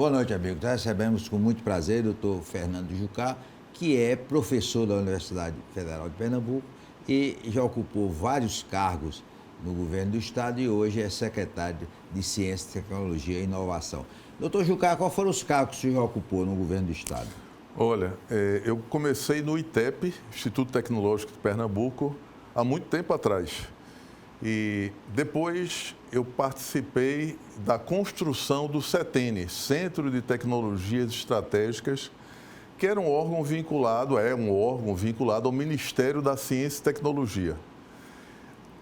Boa noite, amigo. Nós recebemos com muito prazer o doutor Fernando Jucá, que é professor da Universidade Federal de Pernambuco e já ocupou vários cargos no governo do estado e hoje é secretário de Ciência, Tecnologia e Inovação. Doutor Jucá, quais foram os cargos que o senhor já ocupou no governo do estado? Olha, eu comecei no ITEP, Instituto Tecnológico de Pernambuco, há muito tempo atrás. E depois eu participei da construção do CETENE, Centro de Tecnologias Estratégicas, que era um órgão vinculado ao Ministério da Ciência e Tecnologia.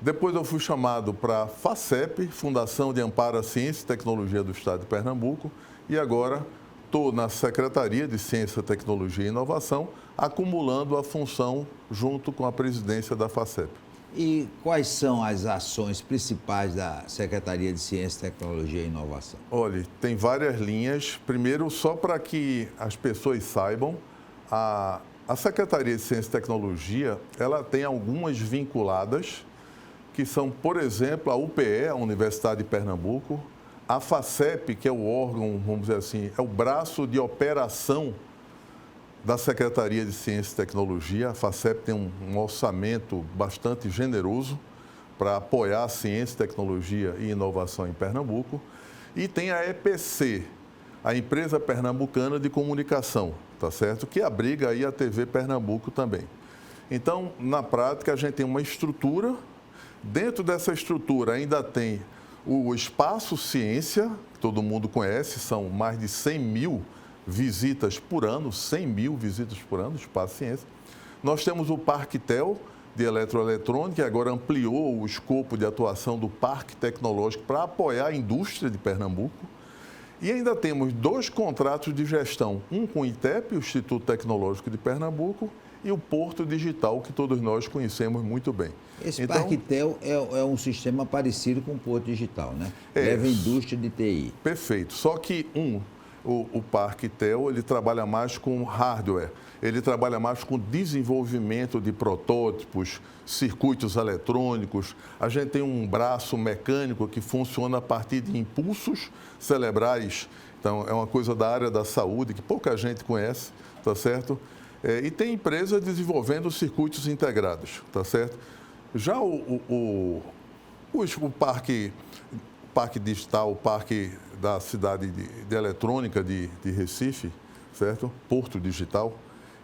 Depois eu fui chamado para a FACEP, Fundação de Amparo à Ciência e Tecnologia do Estado de Pernambuco, e agora estou na Secretaria de Ciência, Tecnologia e Inovação, acumulando a função junto com a presidência da FACEP. E quais são as ações principais da Secretaria de Ciência, Tecnologia e Inovação? Olha, tem várias linhas. Primeiro, só para que as pessoas saibam, a Secretaria de Ciência e Tecnologia, ela tem algumas vinculadas, que são, por exemplo, a UPE, a Universidade de Pernambuco, a FACEP, que é o órgão, vamos dizer assim, é o braço de operação da Secretaria de Ciência e Tecnologia. A FACEP tem um orçamento bastante generoso para apoiar a ciência, tecnologia e inovação em Pernambuco. E tem a EPC, a Empresa Pernambucana de Comunicação, tá certo? Que abriga aí a TV Pernambuco também. Então, na prática, a gente tem uma estrutura. Dentro dessa estrutura ainda tem o Espaço Ciência, que todo mundo conhece, são mais de 100 mil visitas por ano, 100 mil visitas por ano, Espaço Ciência. Nós temos o Parque TEL, de eletroeletrônica, que agora ampliou o escopo de atuação do Parque Tecnológico para apoiar a indústria de Pernambuco. E ainda temos 2 contratos de gestão, um com o ITEP, o Instituto Tecnológico de Pernambuco, e o Porto Digital, que todos nós conhecemos muito bem. Esse Parque TEL é um sistema parecido com o Porto Digital, né? É, Leva indústria de TI. Perfeito. Só que o Parque TEL, ele trabalha mais com hardware, ele trabalha mais com desenvolvimento de protótipos, circuitos eletrônicos. A gente tem um braço mecânico que funciona a partir de impulsos cerebrais. Então, é uma coisa da área da saúde que pouca gente conhece, tá certo? E tem empresas desenvolvendo circuitos integrados, tá certo? Já o Parque Digital, o Parque da Cidade de Eletrônica de Recife, certo? Porto Digital,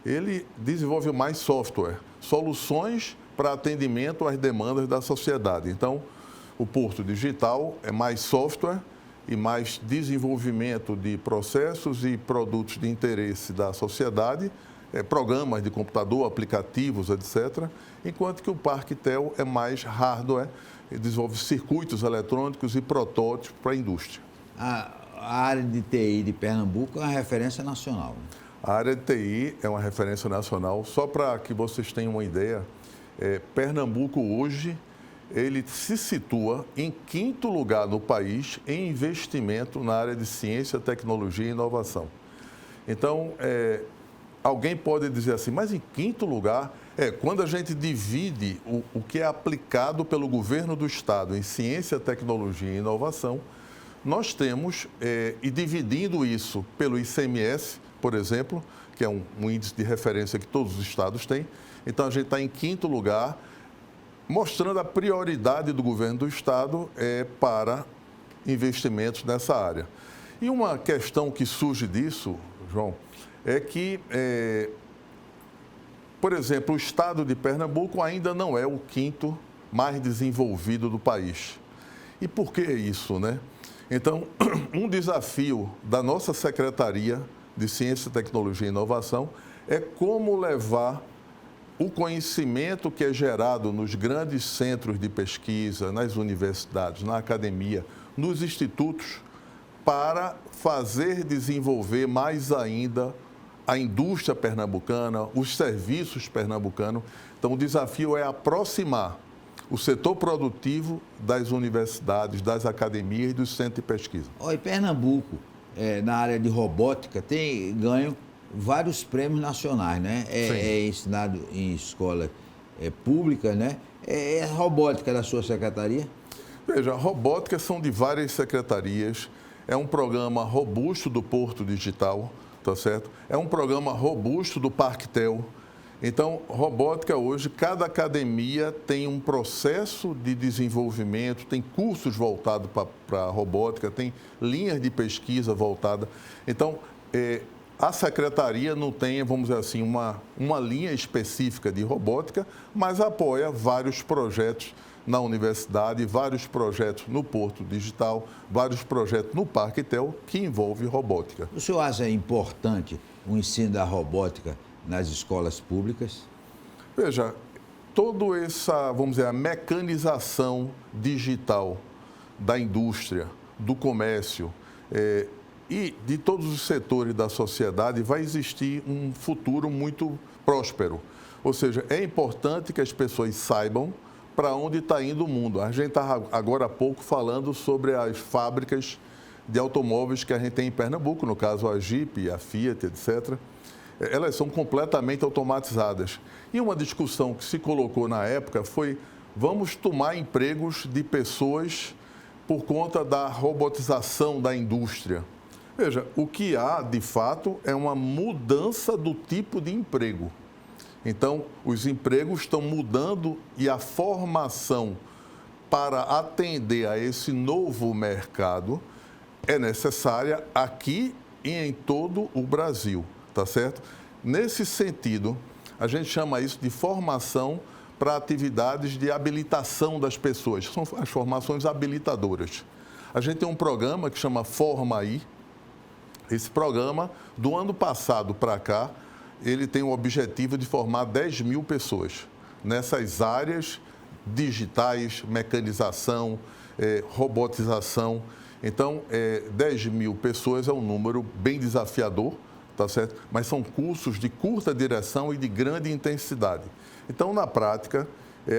ele desenvolve mais software, soluções para atendimento às demandas da sociedade. Então, o Porto Digital é mais software e mais desenvolvimento de processos e produtos de interesse da sociedade, programas de computador, aplicativos, etc., enquanto que o Parque TEL é mais hardware, desenvolve circuitos eletrônicos e protótipos para a indústria. A área de TI de Pernambuco é uma referência nacional. A área de TI é uma referência nacional. Só para que vocês tenham uma ideia, Pernambuco hoje ele se situa em 5º lugar no país em investimento na área de ciência, tecnologia e inovação. Então, alguém pode dizer assim, mas em 5º lugar, quando a gente divide o que é aplicado pelo governo do estado em ciência, tecnologia e inovação, nós temos, e dividindo isso pelo ICMS, por exemplo, que é um índice de referência que todos os estados têm, então a gente está em 5º lugar, mostrando a prioridade do governo do estado para investimentos nessa área. E uma questão que surge disso, João, é que, por exemplo, o estado de Pernambuco ainda não é o 5º mais desenvolvido do país. E por que isso, né? Então, um desafio da nossa Secretaria de Ciência, Tecnologia e Inovação é como levar o conhecimento que é gerado nos grandes centros de pesquisa, nas universidades, na academia, nos institutos, para fazer desenvolver mais ainda a indústria pernambucana, os serviços pernambucanos. Então, o desafio é aproximar o setor produtivo das universidades, das academias e dos centros de pesquisa. Em Pernambuco, na área de robótica, tem ganho vários prêmios nacionais, né? É ensinado em escola pública, né? É a robótica da sua secretaria? Veja, robótica são de várias secretarias. é um programa robusto do Porto Digital, tá certo? É um programa robusto do Parquetel. Então, robótica hoje, cada academia tem um processo de desenvolvimento, tem cursos voltados para a robótica, tem linhas de pesquisa voltadas. Então, a secretaria não tem, vamos dizer assim, uma linha específica de robótica, mas apoia vários projetos na universidade, vários projetos no Porto Digital, vários projetos no Parquetel que envolvem robótica. O senhor acha importante o ensino da robótica nas escolas públicas? Veja, toda essa, vamos dizer, a mecanização digital da indústria, do comércio e de todos os setores da sociedade, vai existir um futuro muito próspero. Ou seja, é importante que as pessoas saibam para onde está indo o mundo. A gente está agora há pouco falando sobre as fábricas de automóveis que a gente tem em Pernambuco, no caso a Jeep, a Fiat, etc. Elas são completamente automatizadas. E uma discussão que se colocou na época foi: vamos tomar empregos de pessoas por conta da robotização da indústria. Veja, o que há, de fato, é uma mudança do tipo de emprego. Então, os empregos estão mudando e a formação para atender a esse novo mercado é necessária aqui e em todo o Brasil. Tá certo? Nesse sentido, a gente chama isso de formação para atividades de habilitação das pessoas. São as formações habilitadoras. A gente tem um programa que chama Forma Aí. Esse programa, do ano passado para cá, ele tem o objetivo de formar 10 mil pessoas nessas áreas digitais, mecanização, robotização. Então, 10 mil pessoas é um número bem desafiador, tá certo? Mas são cursos de curta duração e de grande intensidade. Então, na prática,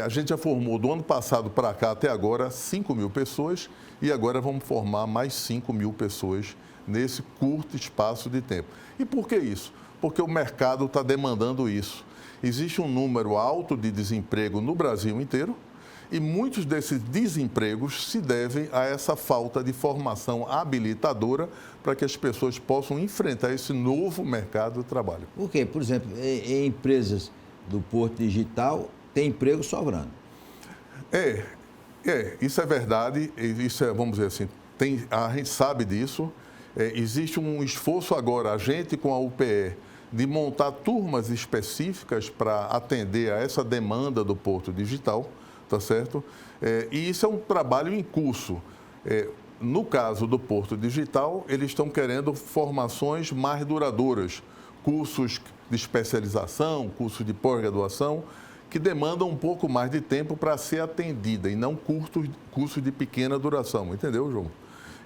a gente já formou do ano passado para cá até agora 5 mil pessoas e agora vamos formar mais 5 mil pessoas nesse curto espaço de tempo. E por que isso? Porque o mercado está demandando isso. Existe um número alto de desemprego no Brasil inteiro e muitos desses desempregos se devem a essa falta de formação habilitadora para que as pessoas possam enfrentar esse novo mercado de trabalho. Por quê? Por exemplo, em empresas do Porto Digital, tem emprego sobrando. Isso é verdade, isso é, vamos dizer assim, a gente sabe disso. Existe um esforço agora, a gente com a UPE, de montar turmas específicas para atender a essa demanda do Porto Digital, tá certo? E isso é um trabalho em curso. No caso do Porto Digital, eles estão querendo formações mais duradouras, cursos de especialização, cursos de pós-graduação, que demandam um pouco mais de tempo para ser atendida e não cursos de pequena duração, entendeu, João?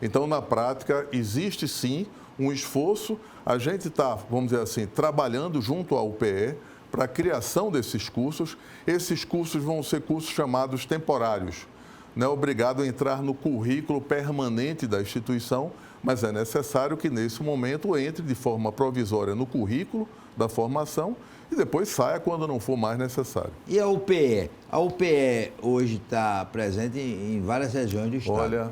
Então, na prática, existe sim um esforço. A gente está, vamos dizer assim, trabalhando junto à UPE para a criação desses cursos. Esses cursos vão ser cursos chamados temporários. Não é obrigado a entrar no currículo permanente da instituição, mas é necessário que, nesse momento, entre de forma provisória no currículo da formação e depois saia quando não for mais necessário. E a UPE? A UPE hoje está presente em várias regiões do estado. Olha,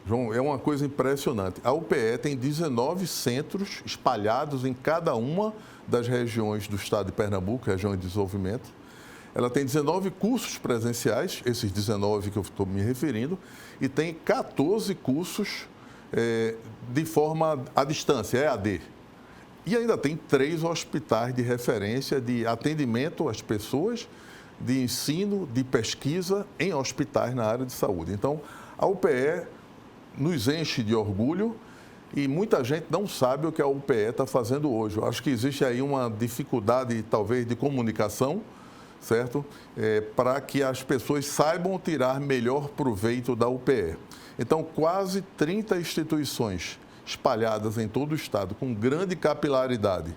João, é uma coisa impressionante. A UPE tem 19 centros espalhados em cada uma das regiões do estado de Pernambuco, região de desenvolvimento. Ela tem 19 cursos presenciais, esses 19 que eu estou me referindo, e tem 14 cursos de forma à distância, EAD. E ainda tem 3 hospitais de referência de atendimento às pessoas, de ensino, de pesquisa em hospitais na área de saúde. Então, a UPE nos enche de orgulho e muita gente não sabe o que a UPE está fazendo hoje. Eu acho que existe aí uma dificuldade, talvez, de comunicação, certo? Para que as pessoas saibam tirar melhor proveito da UPE. Então, quase 30 instituições espalhadas em todo o estado, com grande capilaridade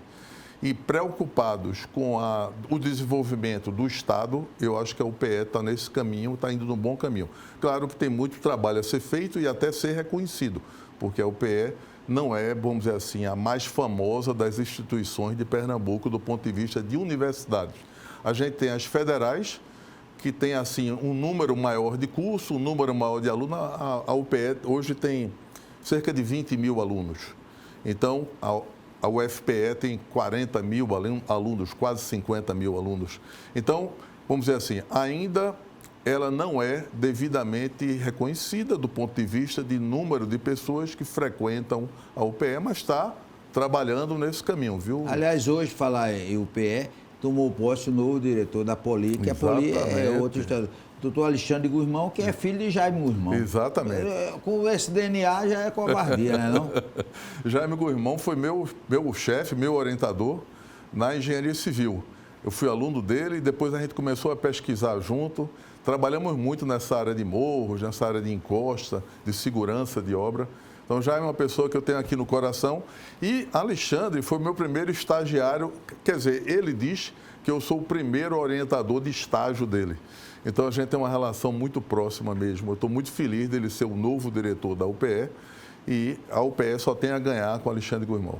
e preocupados com o desenvolvimento do estado, eu acho que a UPE está nesse caminho, está indo no bom caminho. Claro que tem muito trabalho a ser feito e até ser reconhecido, porque a UPE não é, vamos dizer assim, a mais famosa das instituições de Pernambuco do ponto de vista de universidades. A gente tem as federais, que tem assim um número maior de curso, um número maior de alunos. A UPE hoje tem cerca de 20 mil alunos. Então, a UFPE tem 40 mil alunos, quase 50 mil alunos. Então, vamos dizer assim, ainda ela não é devidamente reconhecida do ponto de vista de número de pessoas que frequentam a UPE, mas está trabalhando nesse caminho, viu? Aliás, hoje, falar em UPE, tomou posse o novo diretor da Poli, que a Poli é outro estado. Doutor Alexandre Guzmão, que é filho de Jaime Guzmão. Exatamente. Com esse DNA já é covardia, né, não? Jaime Guzmão foi meu chefe, meu orientador na engenharia civil. Eu fui aluno dele e depois a gente começou a pesquisar junto. Trabalhamos muito nessa área de morros, nessa área de encosta, de segurança de obra. Então, já é uma pessoa que eu tenho aqui no coração. E Alexandre foi meu primeiro estagiário, quer dizer, ele diz que eu sou o primeiro orientador de estágio dele. Então, a gente tem uma relação muito próxima mesmo. Eu estou muito feliz dele ser o novo diretor da UPE e a UPE só tem a ganhar com Alexandre Guzmão.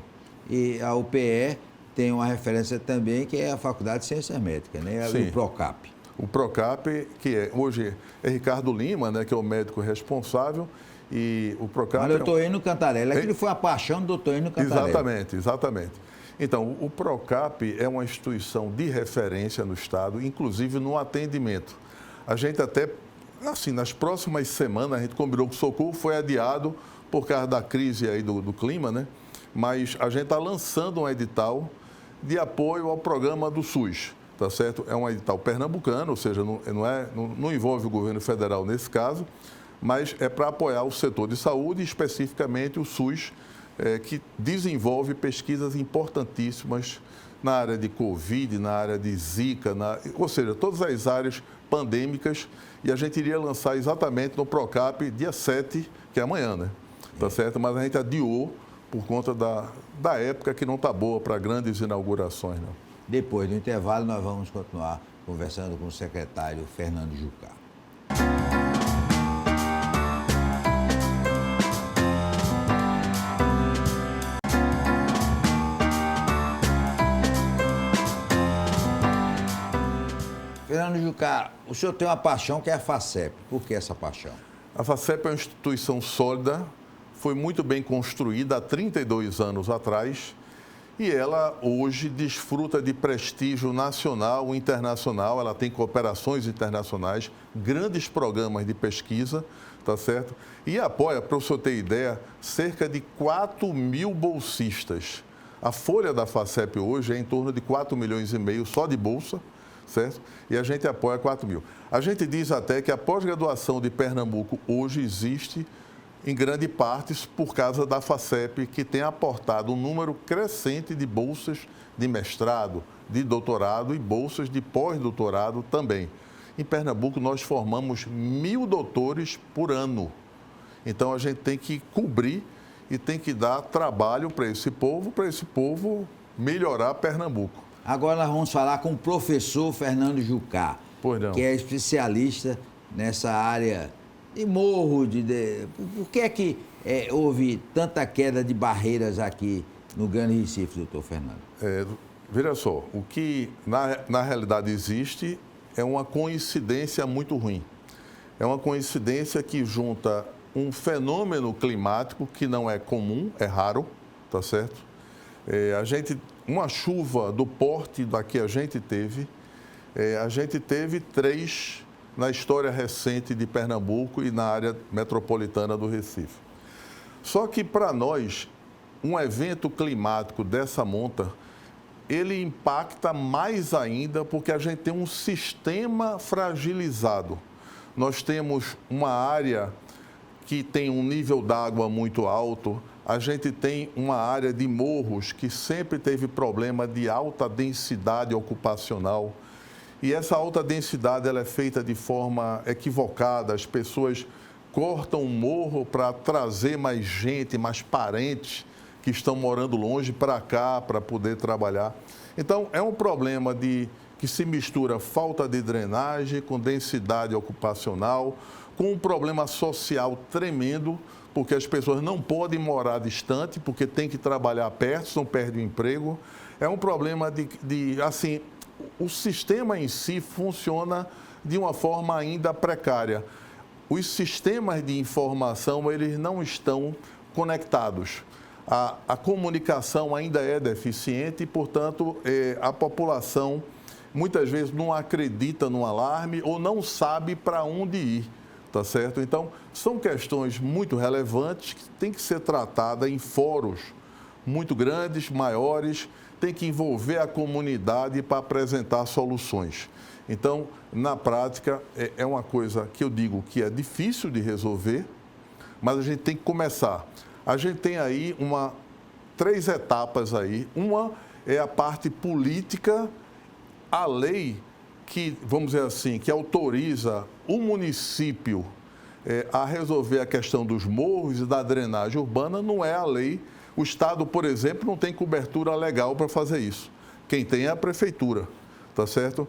E a UPE tem uma referência também, que é a Faculdade de Ciências Médicas, né? Sim. O PROCAP. O PROCAP, que hoje é Ricardo Lima, né, que é o médico responsável, e o PROCAP... Mas o doutor Eno Cantarelli, aquilo foi a paixão do doutor Eno Cantarelli. Exatamente. Então, o PROCAP é uma instituição de referência no Estado, inclusive no atendimento. A gente até, assim, nas próximas semanas, a gente combinou que o Socorro foi adiado por causa da crise aí do clima, né? Mas a gente está lançando um edital de apoio ao programa do SUS. Tá certo? É um edital pernambucano, ou seja, não envolve o governo federal nesse caso, mas é para apoiar o setor de saúde, especificamente o SUS, que desenvolve pesquisas importantíssimas na área de Covid, na área de Zika, ou seja, todas as áreas pandêmicas, e a gente iria lançar exatamente no PROCAP dia 7, que é amanhã, né? Tá certo? Mas a gente adiou por conta da época que não está boa para grandes inaugurações, não. Depois do intervalo, nós vamos continuar conversando com o secretário Fernando Jucá. Fernando Jucá, o senhor tem uma paixão que é a FACEP. Por que essa paixão? A FACEP é uma instituição sólida, foi muito bem construída há 32 anos atrás, e ela hoje desfruta de prestígio nacional e internacional, ela tem cooperações internacionais, grandes programas de pesquisa, tá certo? E apoia, para o senhor ter ideia, cerca de 4 mil bolsistas. A folha da FACEP hoje é em torno de 4,5 milhões só de bolsa, certo? E a gente apoia 4 mil. A gente diz até que a pós-graduação de Pernambuco hoje existe em grande parte por causa da FACEP, que tem aportado um número crescente de bolsas de mestrado, de doutorado e bolsas de pós-doutorado também. Em Pernambuco, nós formamos 1.000 doutores por ano. Então, a gente tem que cobrir e tem que dar trabalho para esse povo melhorar Pernambuco. Agora nós vamos falar com o professor Fernando Jucá, que é especialista nessa área de morro, por que é que houve tanta queda de barreiras aqui no Grande Recife, doutor Fernando? Veja só, o que na realidade existe é uma coincidência muito ruim. É uma coincidência que junta um fenômeno climático que não é comum, é raro, tá certo? Uma chuva do porte da que a gente teve 3 na história recente de Pernambuco e na área metropolitana do Recife. Só que, para nós, um evento climático dessa monta, ele impacta mais ainda porque a gente tem um sistema fragilizado. Nós temos uma área que tem um nível d'água muito alto, a gente tem uma área de morros que sempre teve problema de alta densidade ocupacional. E essa alta densidade ela é feita de forma equivocada, as pessoas cortam o morro para trazer mais gente, mais parentes que estão morando longe para cá, para poder trabalhar. Então, é um problema que se mistura falta de drenagem com densidade ocupacional, com um problema social tremendo, porque as pessoas não podem morar distante, porque tem que trabalhar perto, senão perdem o emprego. É um problema assim, o sistema em si funciona de uma forma ainda precária. Os sistemas de informação, eles não estão conectados. A comunicação ainda é deficiente e, portanto, a população muitas vezes não acredita no alarme ou não sabe para onde ir, tá certo? Então, são questões muito relevantes que têm que ser tratadas em fóruns muito grandes, maiores, tem que envolver a comunidade para apresentar soluções. Então, na prática, é uma coisa que eu digo que é difícil de resolver, mas a gente tem que começar. A gente tem aí três etapas aí. Uma é a parte política, a lei que, vamos dizer assim, que autoriza o município a resolver a questão dos morros e da drenagem urbana, não é a lei. O Estado, por exemplo, não tem cobertura legal para fazer isso. Quem tem é a prefeitura, tá certo?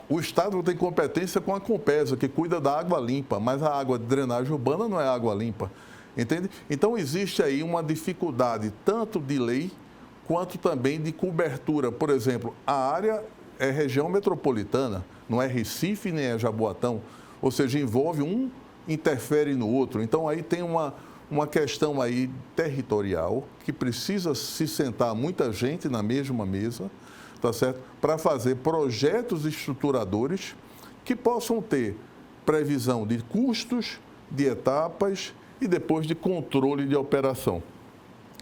O Estado tem competência com a Compesa, que cuida da água limpa, mas a água de drenagem urbana não é água limpa, entende? Então, existe aí uma dificuldade tanto de lei quanto também de cobertura. Por exemplo, a área é região metropolitana, não é Recife nem é Jaboatão, ou seja, envolve um, interfere no outro. Então, aí tem uma questão aí territorial que precisa se sentar muita gente na mesma mesa, tá certo? Para fazer projetos estruturadores que possam ter previsão de custos, de etapas e depois de controle de operação.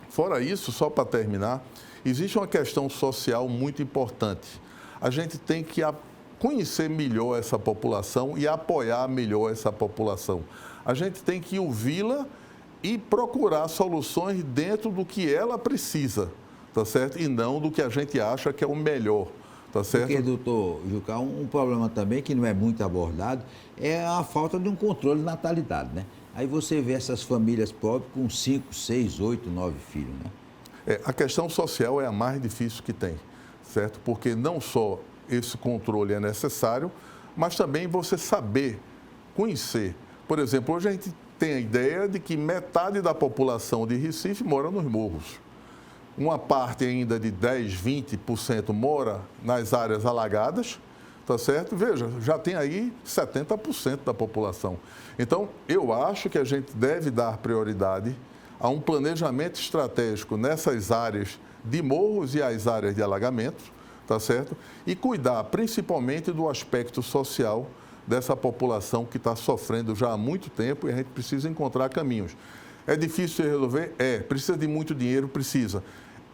Fora isso, só para terminar, existe uma questão social muito importante. A gente tem que conhecer melhor essa população e apoiar melhor essa população. A gente tem que ouvi-la e procurar soluções dentro do que ela precisa, tá certo? E não do que a gente acha que é o melhor, tá certo? Porque, doutor Jucá, um problema também que não é muito abordado é a falta de um controle de natalidade, né? Aí você vê essas famílias pobres com 5, 6, 8, 9 filhos, né? A questão social é a mais difícil que tem, certo? Porque não só esse controle é necessário, mas também você saber, conhecer. Por exemplo, hoje a gente tem a ideia de que metade da população de Recife mora nos morros. Uma parte ainda de 10, 20% mora nas áreas alagadas, tá certo? Veja, já tem aí 70% da população. Então, eu acho que a gente deve dar prioridade a um planejamento estratégico nessas áreas de morros e as áreas de alagamento, tá certo? E cuidar principalmente do aspecto social dessa população que está sofrendo já há muito tempo e a gente precisa encontrar caminhos. É difícil de resolver? Precisa de muito dinheiro? Precisa.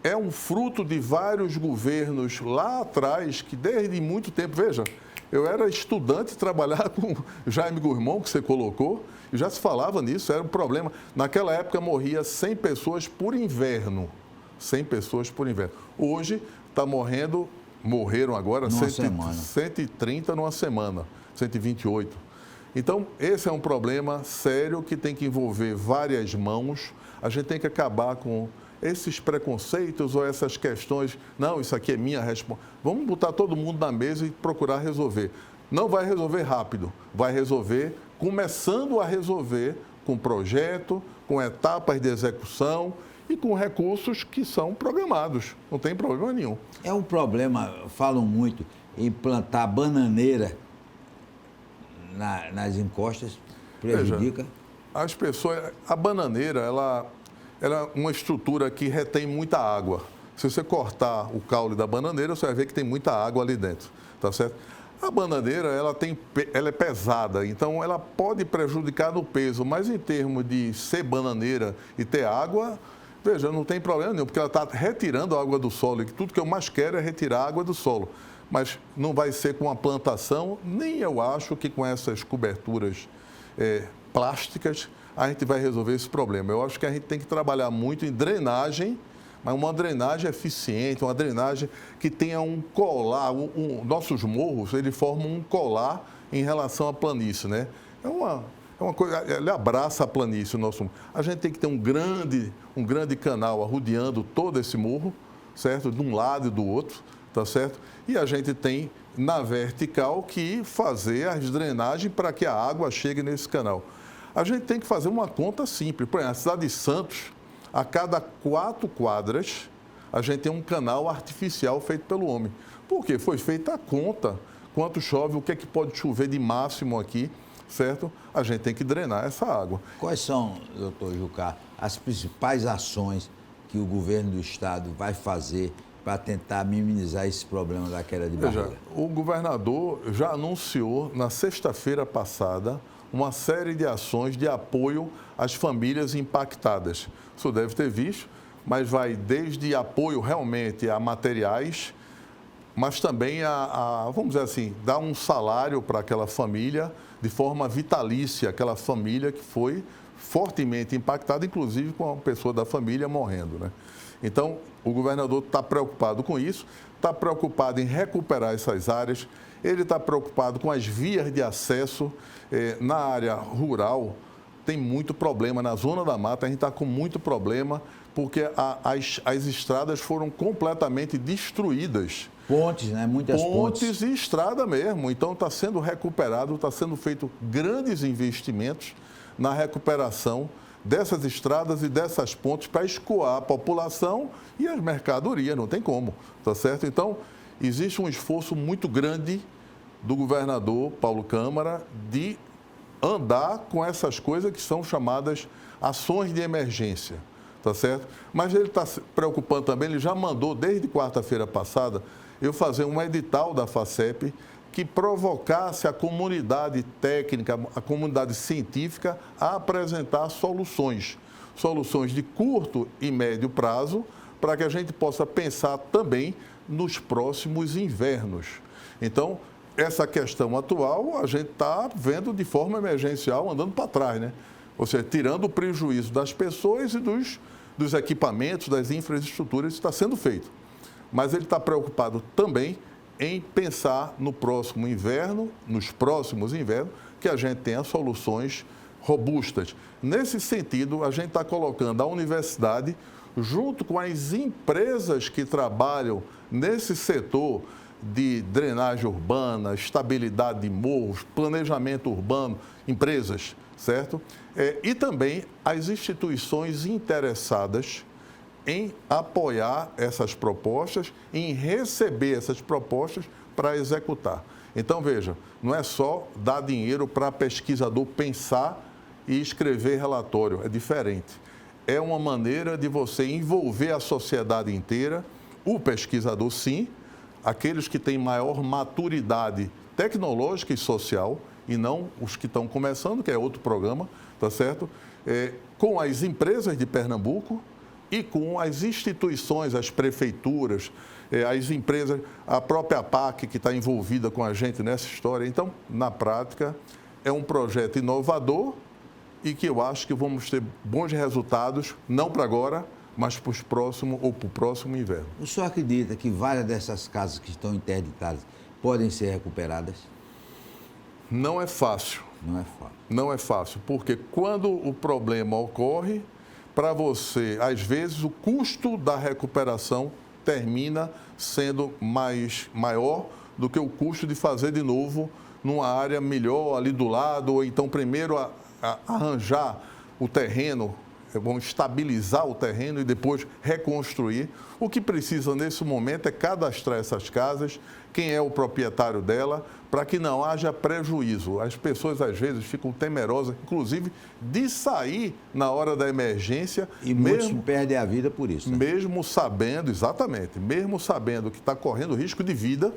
É um fruto de vários governos lá atrás, que desde muito tempo, veja, eu era estudante, trabalhava com Jaime Gurmão, que você colocou, e já se falava nisso, era um problema. Naquela época morria 100 pessoas por inverno, 100 pessoas por inverno. Hoje está morreram agora 130 numa semana, 128. Então, esse é um problema sério que tem que envolver várias mãos. A gente tem que acabar com esses preconceitos ou essas questões. Não, isso aqui é minha responsabilidade. Vamos botar todo mundo na mesa e procurar resolver. Não vai resolver rápido, vai resolver começando a resolver com projeto, com etapas de execução e com recursos que são programados. Não tem problema nenhum. É um problema, falam muito, em plantar bananeira nas encostas, prejudica? Veja, as pessoas, a bananeira, ela é uma estrutura que retém muita água. Se você cortar o caule da bananeira, você vai ver que tem muita água ali dentro, tá certo? A bananeira, ela é pesada, então ela pode prejudicar no peso, mas em termos de ser bananeira e ter água, veja, não tem problema nenhum, porque ela está retirando a água do solo, e tudo que eu mais quero é retirar a água do solo. Mas não vai ser com a plantação, nem eu acho que com essas coberturas plásticas a gente vai resolver esse problema. Eu acho que a gente tem que trabalhar muito em drenagem, mas uma drenagem eficiente, uma drenagem que tenha um colar. Nossos morros, ele formam um colar em relação à planície, né? É uma coisa, ele abraça a planície, o nosso. A gente tem que ter um grande canal arrodeando todo esse morro, certo? De um lado e do outro, tá certo? E a gente tem, na vertical, que fazer as drenagens para que a água chegue nesse canal. A gente tem que fazer uma conta simples. Por exemplo, a cidade de Santos, a cada 4 quadras, a gente tem um canal artificial feito pelo homem. Por quê? Foi feita a conta. Quanto chove, o que é que pode chover de máximo aqui. certo? A gente tem que drenar essa água. Quais são, doutor Jucá, as principais ações que o governo do estado vai fazer para tentar minimizar esse problema da queda de barriga? Veja, o governador já anunciou na sexta-feira passada uma série de ações de apoio às famílias impactadas. O senhor deve ter visto, mas vai desde apoio realmente a materiais, mas também vamos dizer assim, dar um salário para aquela família de forma vitalícia, aquela família que foi fortemente impactada, inclusive com a pessoa da família morrendo, né? Então, o governador está preocupado com isso, está preocupado em recuperar essas áreas, ele está preocupado com as vias de acesso. Na área rural, tem muito problema. Na zona da mata, a gente está com muito problema, porque as estradas foram completamente destruídas. Pontes, né? Muitas pontes. Pontes e estrada mesmo. Então, está sendo recuperado, está sendo feito grandes investimentos na recuperação dessas estradas e dessas pontes para escoar a população e as mercadorias, não tem como, tá certo? Então, existe um esforço muito grande do governador Paulo Câmara de andar com essas coisas que são chamadas ações de emergência, tá certo? Mas ele está se preocupando também, ele já mandou desde quarta-feira passada eu fazer um edital da FACEP que provocasse a comunidade técnica, a comunidade científica a apresentar soluções de curto e médio prazo, para que a gente possa pensar também nos próximos invernos. Então, essa questão atual, a gente está vendo de forma emergencial, andando para trás, né? Ou seja, tirando o prejuízo das pessoas e dos equipamentos, das infraestruturas, isso está sendo feito. Mas ele está preocupado também em pensar no próximo inverno, nos próximos invernos, que a gente tenha soluções robustas. Nesse sentido, a gente está colocando a universidade, junto com as empresas que trabalham nesse setor de drenagem urbana, estabilidade de morros, planejamento urbano, empresas, certo? E também as instituições interessadas em apoiar essas propostas, em receber essas propostas para executar. Então, veja, não é só dar dinheiro para pesquisador pensar e escrever relatório, é diferente. É uma maneira de você envolver a sociedade inteira, o pesquisador sim, aqueles que têm maior maturidade tecnológica e social, e não os que estão começando, que é outro programa, tá certo? Com as empresas de Pernambuco, e com as instituições, as prefeituras, as empresas, a própria APAC que está envolvida com a gente nessa história. Então, na prática, é um projeto inovador e que eu acho que vamos ter bons resultados, não para agora, mas para o próximo inverno. O senhor acredita que várias dessas casas que estão interditadas podem ser recuperadas? Não é fácil. Não é fácil. Não é fácil, porque quando o problema ocorre, para você, às vezes, o custo da recuperação termina sendo maior do que o custo de fazer de novo numa área melhor ali do lado, ou então primeiro arranjar o terreno, vamos estabilizar o terreno e depois reconstruir. O que precisa nesse momento é cadastrar essas casas, quem é o proprietário dela, para que não haja prejuízo. As pessoas, às vezes, ficam temerosas, inclusive, de sair na hora da emergência. E muitos perdem a vida por isso, né? Mesmo sabendo, exatamente, mesmo sabendo que está correndo risco de vida,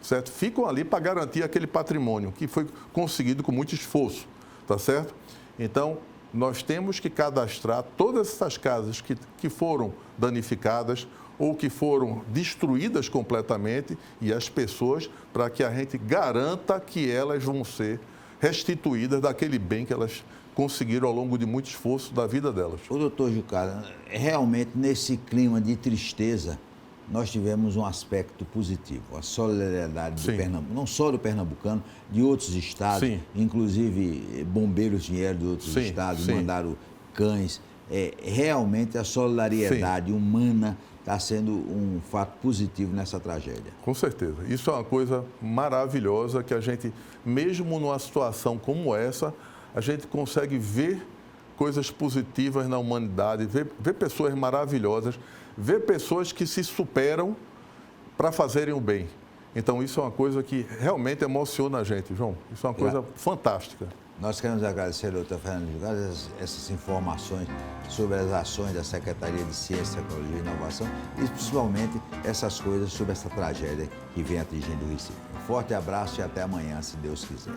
certo? Ficam ali para garantir aquele patrimônio que foi conseguido com muito esforço, tá certo? Então, nós temos que cadastrar todas essas casas que foram danificadas ou que foram destruídas completamente e as pessoas, para que a gente garanta que elas vão ser restituídas daquele bem que elas conseguiram ao longo de muito esforço da vida delas. O doutor Jucá, realmente nesse clima de tristeza, nós tivemos um aspecto positivo, a solidariedade do Pernambuco, não só do pernambucano, de outros estados, Sim. Inclusive bombeiros vieram de outros estados, mandaram cães. Realmente a solidariedade humana está sendo um fato positivo nessa tragédia. Com certeza. Isso é uma coisa maravilhosa que a gente, mesmo numa situação como essa, a gente consegue ver coisas positivas na humanidade, ver pessoas maravilhosas, ver pessoas que se superam para fazerem o bem. Então, isso é uma coisa que realmente emociona a gente, João. Isso é uma coisa fantástica. Nós queremos agradecer ao doutor Fernando Jucá essas informações sobre as ações da Secretaria de Ciência, Tecnologia e Inovação e principalmente essas coisas sobre essa tragédia que vem atingindo o Recife. Um forte abraço e até amanhã, se Deus quiser.